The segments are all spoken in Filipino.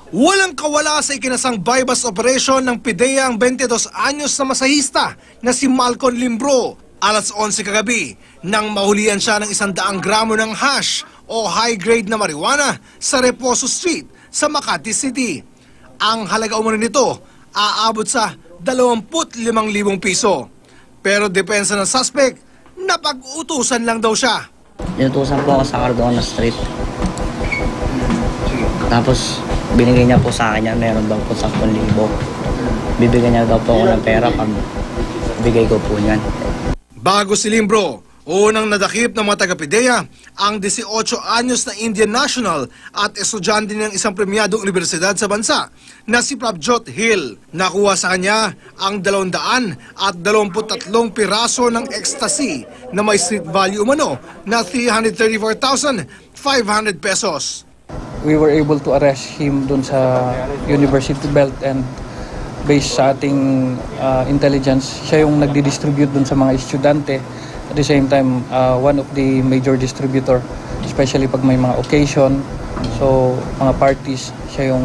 Walang kawala sa ikinasang bypass operation ng PIDEA ang 22 anyos na masahista na si Malcolm Limbro. Alas 11 kagabi nang mahulihan siya ng 100 gramo ng hash o high-grade na marijuana sa Reposo Street sa Makati City. Ang halaga umano nito aabot sa 25,000 piso. Pero depensa ng suspect, napag-utusan lang daw siya. Inutusan po ako sa Cardona Street. Tapos binigay niya po sa akin yan, meron daw po 10,000. Bibigyan niya daw po ako ng pera pag bigay ko po niyan. Bago si Limbro, unang nadakip ng mga taga-PIDEA ang 18 anyos na Indian national at estudyante ng isang premyadong universidad sa bansa na si Prabjot Hill. Nakuha sa kanya ang 223 piraso ng ecstasy na may street value umano na 334,500 pesos. We were able to arrest him dun sa University Belt and based sa ating intelligence, siya yung nagdi-distribute dun sa mga estudyante. At the same time, one of the major distributor, especially pag may mga occasion, so mga parties, siya yung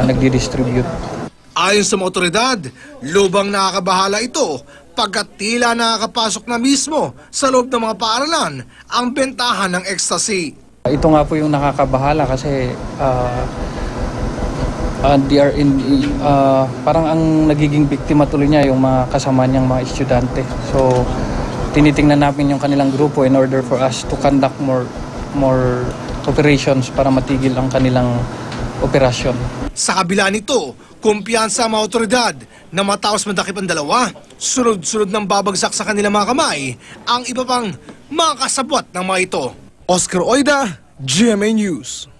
nagdi-distribute. Ayon sa mga otoridad, lubang nakakabahala ito pagkat tila nakakapasok na mismo sa loob ng mga paaralan ang bentahan ng ecstasy. Ito nga po yung nakakabahala kasi parang ang nagiging biktima tuloy niya yung mga kasama niyang mga estudyante. So tinitingnan namin yung kanilang grupo in order for us to conduct more operations para matigil ang kanilang operasyon. Sa kabila nito, kumpiyansa ang mga otoridad na matapos madakip ang dalawa, sunod-sunod ng babagsak sa kanilang mga kamay ang iba pang mga kasabwat ng mga ito. Oscar Oida, GMA News.